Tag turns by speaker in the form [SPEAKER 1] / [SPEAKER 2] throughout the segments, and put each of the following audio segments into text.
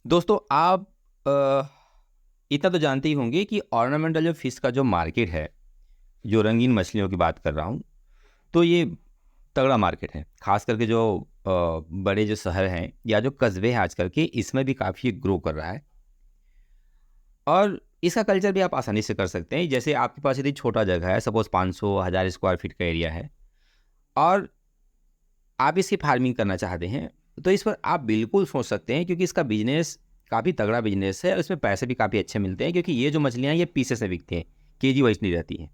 [SPEAKER 1] दोस्तों आप इतना तो जानते ही होंगे कि ऑर्नामेंटल जो फिश का जो मार्केट है, जो रंगीन मछलियों की बात कर रहा हूँ, तो ये तगड़ा मार्केट है। ख़ास करके जो बड़े जो शहर हैं या जो कस्बे हैं आजकल के, इसमें भी काफ़ी ग्रो कर रहा है। और इसका कल्चर भी आप आसानी से कर सकते हैं। जैसे आपके पास यदि छोटा जगह है, सपोज़ 500 1000 स्क्वायर फीट का एरिया है और आप इसकी फार्मिंग करना चाहते हैं, तो इस पर आप बिल्कुल सोच सकते हैं, क्योंकि इसका बिजनेस काफ़ी तगड़ा बिजनेस है और इसमें पैसे भी काफ़ी अच्छे मिलते हैं, क्योंकि ये जो मछलियाँ हैं ये पीसेस में बिकती हैं, केजी वाइज नहीं रहती हैं।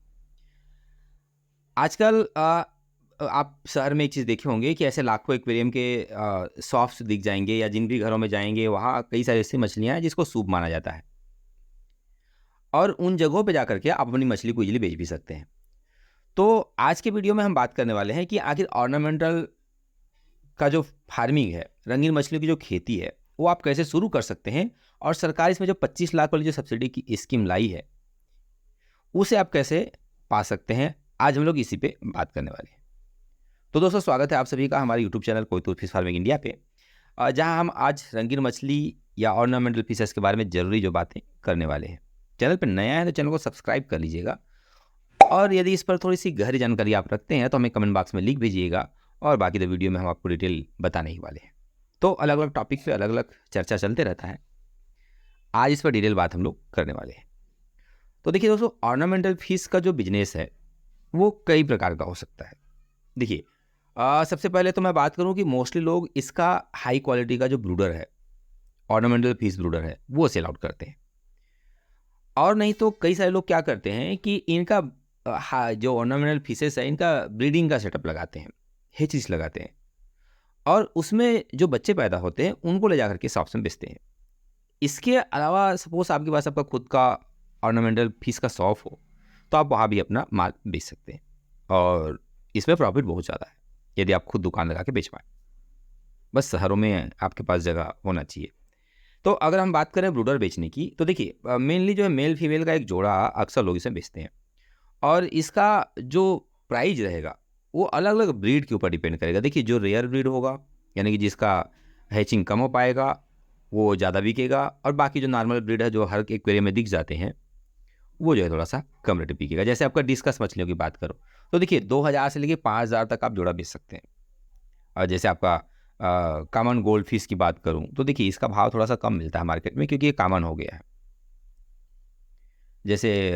[SPEAKER 1] आजकल आप शहर में एक चीज़ देखे होंगे कि ऐसे लाखों एक्वेरियम के शॉप्स दिख जाएंगे, या जिन भी घरों में जाएंगे वहाँ कई सारी ऐसी मछलियाँ हैं जिसको सूप माना जाता है, और उन जगहों पे जाकर के आप अपनी मछली को इजीली बेच भी सकते हैं। तो आज के वीडियो में हम बात करने वाले हैं कि आखिर ऑर्नामेंटल का जो फार्मिंग है, रंगीन मछलियों की जो खेती है, वो आप कैसे शुरू कर सकते हैं, और सरकार इसमें जो 25 लाख वाली जो सब्सिडी की स्कीम लाई है, उसे आप कैसे पा सकते हैं। आज हम लोग इसी पे बात करने वाले हैं। तो दोस्तों, स्वागत है आप सभी का हमारे YouTube channel Koitur fish farming India पे, जहां हम आज रंगीन मछली या ऑर्नामेंटल फिशेस के बारे में ज़रूरी जो बातें करने वाले हैं। चैनल पर नया है तो चैनल को सब्सक्राइब कर लीजिएगा, और यदि इस पर थोड़ी सी गहरी जानकारी आप रखते हैं तो हमें कमेंट बॉक्स में लिख भेजिएगा, और बाकी तो वीडियो में हम आपको डिटेल बताने ही वाले हैं। तो अलग अलग टॉपिक पे अलग अलग चर्चा चलते रहता है। आज इस पर डिटेल बात हम लोग करने वाले हैं। तो देखिए दोस्तों, ऑर्नामेंटल फिश का जो बिजनेस है वो कई प्रकार का हो सकता है। देखिए, सबसे पहले तो मैं बात करूं कि मोस्टली लोग इसका हाई क्वालिटी का जो ब्रूडर है, ऑर्नामेंटल फिश ब्रूडर है, वो सेल आउट करते हैं। और नहीं तो कई सारे लोग क्या करते हैं कि इनका जो ऑर्नामेंटल फिशेस है इनका ब्रीडिंग का सेटअप लगाते हैं, हेचिस लगाते हैं, और उसमें जो बच्चे पैदा होते हैं उनको ले जाकर के शॉप्स में बेचते हैं। इसके अलावा सपोज आपके पास आपका खुद का ऑर्नामेंटल फिश का शॉप हो, तो आप वहाँ भी अपना माल बेच सकते हैं, और इसमें प्रॉफिट बहुत ज़्यादा है यदि आप खुद दुकान लगा के बेच पाएँ। बस शहरों में आपके पास जगह होना चाहिए। तो अगर हम बात करें ब्रूडर बेचने की, तो देखिए मेनली जो है मेल फीमेल का एक जोड़ा अक्सर लोग इसे बेचते हैं, और इसका जो प्राइस रहेगा वो अलग अलग ब्रीड के ऊपर डिपेंड करेगा। देखिए, जो रेयर ब्रीड होगा, यानी कि जिसका हैचिंग कम हो पाएगा, वो ज़्यादा बिकेगा, और बाकी जो नॉर्मल ब्रीड है जो हर एक्वेरियम में दिख जाते हैं, वो जो है थोड़ा सा कम रेट बिकेगा। जैसे आपका डिस्कस मछलियों की बात करो, तो देखिए 2000 से लेके 5000 तक आप जोड़ा बेच सकते हैं। और जैसे आपका कॉमन गोल्ड फिश की बात करूं, तो देखिए इसका भाव थोड़ा सा कम मिलता है मार्केट में, क्योंकि ये कॉमन हो गया है। जैसे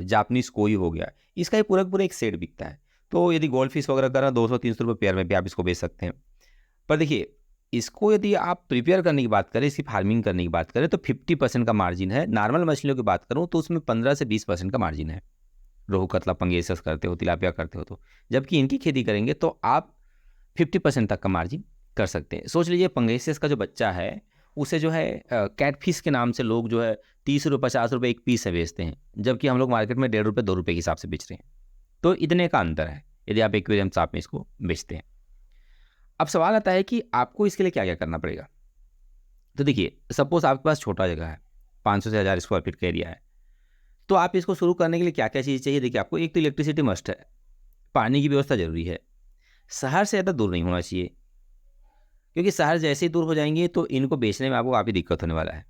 [SPEAKER 1] जापानीज कोई हो गया, इसका ये पूरा का पूरा एक सेट बिकता है। तो यदि गोल्ड फिश वगैरह का 200-300 रुपये पेयर में भी आप इसको बेच सकते हैं। पर देखिए, इसको यदि आप प्रिपेयर करने की बात करें, इसकी फार्मिंग करने की बात करें, तो 50% का मार्जिन है। नॉर्मल मछलियों की बात करूँ तो उसमें 15 से 20% का मार्जिन है। रोहू, कतला, पंगेसस करते हो, तिलापिया करते हो तो। जबकि इनकी खेती करेंगे तो आप 50% तक का मार्जिन कर सकते हैं। सोच लीजिए, पंगेसस का जो बच्चा है उसे जो है कैटफिश के नाम से लोग जो है 30 रुपये 50 रुपये एक पीस से बेचते हैं, जबकि हम लोग मार्केट में 1.5 रुपये 2 रुपये के हिसाब से बेच रहे हैं। तो इतने का अंतर है यदि आप एक्वेरियम शॉप में इसको बेचते हैं। अब सवाल आता है कि आपको इसके लिए क्या क्या करना पड़ेगा। तो देखिए, सपोज आपके पास छोटा जगह है, 500 से 1000 स्क्वायर फीट का एरिया है, तो आप इसको शुरू करने के लिए क्या क्या चीज़ चाहिए। देखिए, आपको एक तो इलेक्ट्रिसिटी मस्ट है, पानी की व्यवस्था जरूरी है, शहर से ज़्यादा दूर नहीं होना चाहिए, क्योंकि शहर जैसे ही दूर हो जाएंगे तो इनको बेचने में आपको काफ़ी दिक्कत होने वाला है।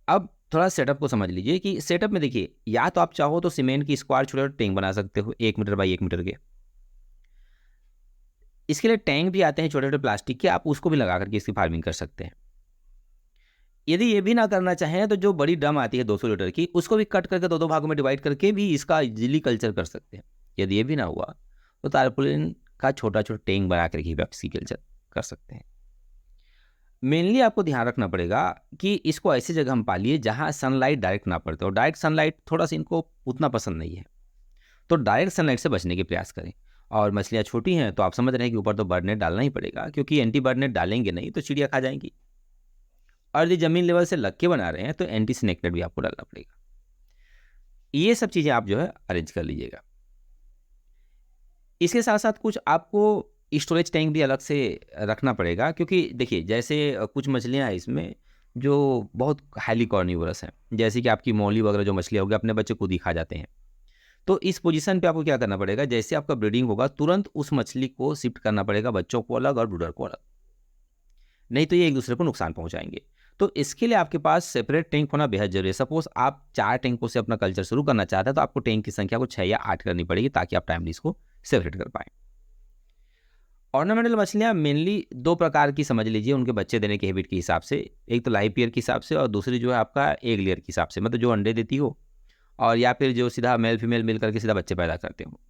[SPEAKER 1] अब थोड़ा सेटअप को समझ लीजिए कि सेटअप में देखिए, या तो आप चाहो तो सीमेंट की स्क्वायर छोटे छोटे टैंक बना सकते हो, 1 मीटर बाई 1 मीटर के। इसके लिए टैंक भी आते हैं छोटे छोटे प्लास्टिक के, आप उसको भी लगा करके इसकी फार्मिंग कर सकते हैं। यदि ये भी ना करना चाहें तो जो बड़ी ड्रम आती है 200 लीटर की, उसको भी कट करके दो दो भागों में डिवाइड करके भी इसका इजीली कल्चर कर सकते हैं। यदि ये भी ना हुआ तो तारपुलिन का छोटा छोटा टैंक बना करके भी आप इसकी कल्चर कर सकते हैं। मेनली आपको ध्यान रखना पड़ेगा कि इसको ऐसी जगह हम पालिए जहाँ सनलाइट डायरेक्ट ना पड़ते, और डायरेक्ट सनलाइट थोड़ा सा इनको उतना पसंद नहीं है, तो डायरेक्ट सनलाइट से बचने के प्रयास करें। और मछलियाँ छोटी हैं तो आप समझ रहे हैं कि ऊपर तो बर्ड नेट डालना ही पड़ेगा, क्योंकि एंटी बर्ड नेट डालेंगे नहीं तो चिड़िया खा जाएंगी। और यदि जमीन लेवल से लग के बना रहे हैं तो एंटी स्नेक नेट भी आपको डालना पड़ेगा। ये सब चीज़ें आप जो है अरेंज कर लीजिएगा। इसके साथ साथ कुछ आपको स्टोरेज टैंक भी अलग से रखना पड़ेगा, क्योंकि देखिए जैसे कुछ मछलियाँ हैं इसमें जो बहुत हाईली कॉर्निवरस हैं, जैसे कि आपकी मौली वगैरह जो मछलियाँ होगी अपने बच्चे खुद ही खा जाते हैं। तो इस पोजीशन पे आपको क्या करना पड़ेगा, जैसे आपका ब्रीडिंग होगा तुरंत उस मछली को शिफ्ट करना पड़ेगा, बच्चों को अलग और ब्रूडर को अलग। नहीं तो ये एक दूसरे को नुकसान पहुंचाएंगे। तो इसके लिए आपके पास सेपरेट टैंक होना बेहद जरूरी है। सपोज आप 4 टैंकों से अपना कल्चर शुरू करना चाहते हैं तो आपको टैंक की संख्या को 6 या 8 करनी पड़ेगी ताकि आप टाइमली इसको सेपरेट कर पाएँ। ऑर्नामेंटल मछलियाँ मेनली 2 प्रकार की समझ लीजिए उनके बच्चे देने के हैबिट के हिसाब से। एक तो लाइव पेयर के हिसाब से और दूसरी जो है आपका एग लेयर के हिसाब से, मतलब जो अंडे देती हो और या फिर जो सीधा मेल फीमेल मिल करके सीधा बच्चे पैदा करते हो।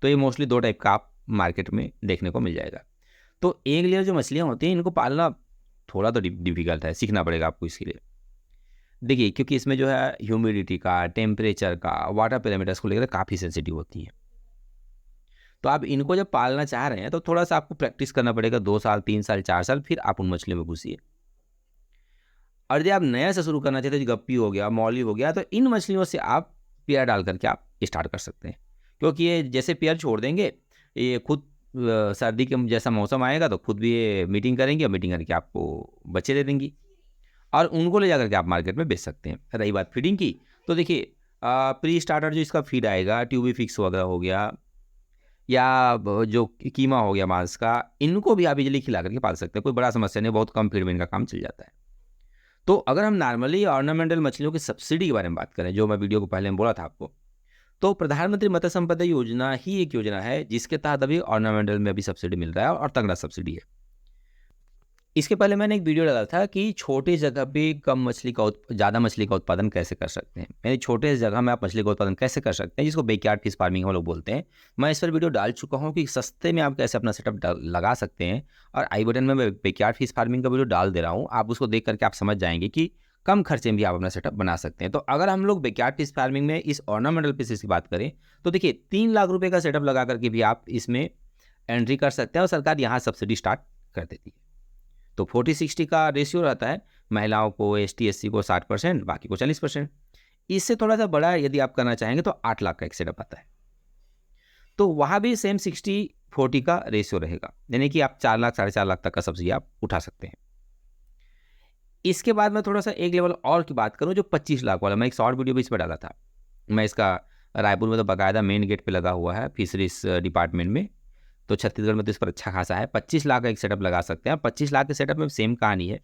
[SPEAKER 1] तो ये मोस्टली 2 टाइप का आप मार्केट में देखने को मिल जाएगा। तो एग लेयर जो मछलियाँ होती हैं इनको पालना थोड़ा तो डिफ़िकल्ट है, सीखना पड़ेगा आपको इसके लिए। देखिए क्योंकि इसमें जो है ह्यूमिडिटी का, टेम्परेचर का, वाटर पैरामीटर्स को लेकर काफ़ी सेंसिटिव होती हैं। तो आप इनको जब पालना चाह रहे हैं तो थोड़ा-सा आपको प्रैक्टिस करना पड़ेगा 2 साल, 3 साल, 4 साल, फिर आप उन मछलियों में घुसिए। और यदि आप नया से शुरू करना चाहते हैं, जो गप्पी हो गया, मौली हो गया, तो इन मछलियों से आप पेयर डाल करके आप स्टार्ट कर सकते हैं। क्योंकि ये जैसे पेयर छोड़ देंगे, ये खुद सर्दी के जैसा मौसम आएगा तो खुद भी ये मीटिंग करेंगी और मीटिंग करके आपको बच्चे दे देंगी और उनको ले जाकर के आप मार्केट में बेच सकते हैं। रही बात फीडिंग की, तो देखिए प्री स्टार्टर जो इसका फीड आएगा, ट्यूबीफिक्स वगैरह हो गया या जो कीमा हो गया मांस का, इनको भी आप इजीली खिला करके पाल सकते हैं। कोई बड़ा समस्या नहीं, बहुत कम फीड में इनका काम चल जाता है। तो अगर हम नॉर्मली ऑर्नामेंटल मछलियों की सब्सिडी के बारे में बात करें, जो मैं वीडियो को पहले में बोला था आपको, तो प्रधानमंत्री मत्स्य संपदा योजना ही एक योजना है जिसके तहत अभी ऑर्नामेंटल में अभी सब्सिडी मिल रहा है और तगड़ा सब्सिडी है। इसके पहले मैंने एक वीडियो डाला था कि छोटी जगह पे ज़्यादा मछली का उत्पादन कैसे कर सकते हैं। यानी छोटे जगह में आप मछली का उत्पादन कैसे कर सकते हैं, जिसको बैकयार्ड फिश फार्मिंग हम लोग बोलते हैं। मैं इस पर वीडियो डाल चुका हूँ कि सस्ते में आप कैसे अपना सेटअप लगा सकते हैं, और आई बटन में मैं बैकयार्ड फिश फार्मिंग का वीडियो डाल दे रहा हूँ। आप उसको देख करके आप समझ जाएंगे कि कम खर्चे में भी आप अपना सेटअप बना सकते हैं। तो अगर हम लोग बैकयार्ड फिश फार्मिंग में इस ऑर्नामेंटल फिशेस की बात करें तो देखिए 3 लाख रुपये का सेटअप लगा करके भी आप इसमें एंट्री कर सकते हैं और सरकार यहाँ सब्सिडी स्टार्ट कर देती है। तो 40-60 का रेशियो रहता है, महिलाओं को, एसटी एससी को 60%, बाकी को 40%। इससे थोड़ा सा बड़ा यदि आप करना चाहेंगे तो 8 लाख का एक सेटअप आता है। तो वहाँ भी सेम 60-40 का रेशियो रहेगा, यानी कि आप 4 लाख 4.5 लाख तक का सब्सिडी आप उठा सकते हैं। इसके बाद मैं थोड़ा सा एक लेवल और की बात करूँ, जो 25 लाख वाला, मैं एक शॉर्ट वीडियो भी इस पर डाला था। मैं इसका रायपुर में तो बाकायदा मेन गेट पे लगा हुआ है फिशरीज डिपार्टमेंट में, तो छत्तीसगढ़ में तो इस पर अच्छा खासा है। 25 लाख का एक सेटअप लगा सकते हैं। 25 लाख के सेटअप में सेम कहानी है,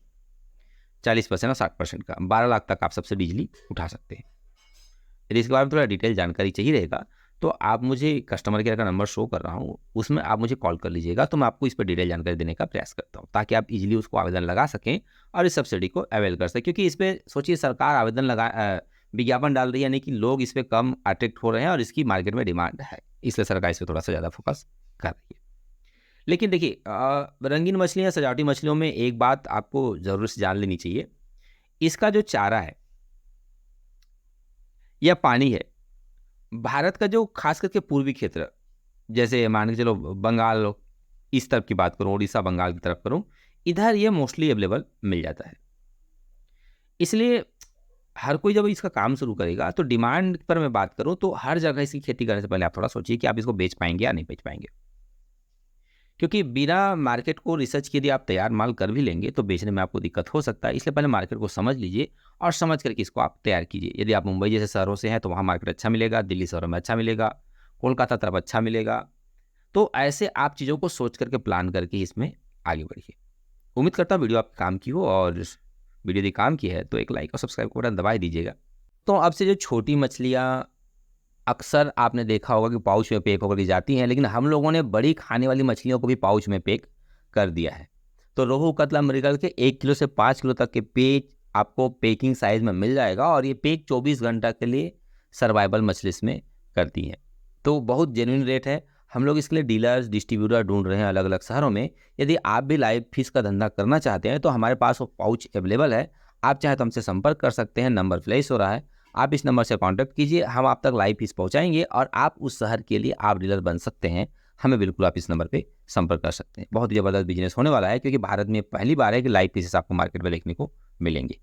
[SPEAKER 1] 40% और 60% का, 12 लाख तक आप सब्सिडी इजीली उठा सकते हैं। यदि इसके बारे में थोड़ा डिटेल जानकारी चाहिए रहेगा तो आप मुझे कस्टमर केयर का नंबर शो कर रहा हूँ, उसमें आप मुझे कॉल कर लीजिएगा, तो मैं आपको इस पर डिटेल जानकारी देने का प्रयास करता हूँ ताकि आप इजीली उसको आवेदन लगा सकें और इस सब्सिडी को अवेल कर सकें। क्योंकि इस पर सोचिए सरकार आवेदन विज्ञापन डाल रही है, यानी कि लोग इस पर कम अट्रैक्ट हो रहे हैं और इसकी मार्केट में डिमांड है, इसलिए सरकार इस पर थोड़ा सा ज़्यादा फोकस कर रही है। लेकिन देखिए रंगीन मछलियाँ, सजावटी मछलियों में एक बात आपको ज़रूर से जान लेनी चाहिए, इसका जो चारा है या पानी है, भारत का जो खास करके पूर्वी क्षेत्र, जैसे मान के चलो बंगाल, इस तरफ की बात करूँ, उड़ीसा बंगाल की तरफ करूँ, इधर ये मोस्टली अवेलेबल मिल जाता है। इसलिए हर कोई जब इसका काम शुरू करेगा तो डिमांड पर मैं बात करूँ तो हर जगह इसकी खेती करने से पहले आप थोड़ा सोचिए कि आप इसको बेच पाएंगे या नहीं बेच पाएंगे। क्योंकि बिना मार्केट को रिसर्च किए यदि आप तैयार माल कर भी लेंगे तो बेचने में आपको दिक्कत हो सकता है। इसलिए पहले मार्केट को समझ लीजिए और समझ करके इसको आप तैयार कीजिए। यदि आप मुंबई जैसे शहरों से हैं तो वहाँ मार्केट अच्छा मिलेगा, दिल्ली शहरों में अच्छा मिलेगा, कोलकाता तरफ अच्छा मिलेगा। तो ऐसे आप चीज़ों को सोच करके प्लान करके इसमें आगे बढ़िए। उम्मीद करता हूँ वीडियो आपके काम की हो, और वीडियो यदि काम की है तो एक लाइक और सब्सक्राइब का बटन दबा दीजिएगा। तो अब से जो छोटी मछलियाँ अक्सर आपने देखा होगा कि पाउच में पैक होकर दी जाती हैं, लेकिन हम लोगों ने बड़ी खाने वाली मछलियों को भी पाउच में पैक कर दिया है। तो रोहू, कतला, मृगल के 1 किलो से 5 किलो तक के पेज आपको पैकिंग साइज में मिल जाएगा, और ये पैक 24 घंटा के लिए सर्वाइवल मछली इसमें करती हैं। तो बहुत जेन्युइन रेट है। हम लोग इसके लिए डीलर्स, डिस्ट्रीब्यूटर ढूंढ रहे हैं अलग अलग शहरों में। यदि आप भी लाइव फिश का धंधा करना चाहते हैं तो हमारे पास वो पाउच अवेलेबल है। आप चाहे तो हमसे संपर्क कर सकते हैं, नंबर फ्लैश हो रहा है, आप इस नंबर से कांटेक्ट कीजिए, हम आप तक लाइव फिश पहुंचाएंगे और आप उस शहर के लिए आप डीलर बन सकते हैं। हमें बिल्कुल आप इस नंबर पे संपर्क कर सकते हैं। बहुत ही ज़बरदस्त बिजनेस होने वाला है, क्योंकि भारत में पहली बार है कि लाइव फिशेस आपको मार्केट में देखने को मिलेंगे।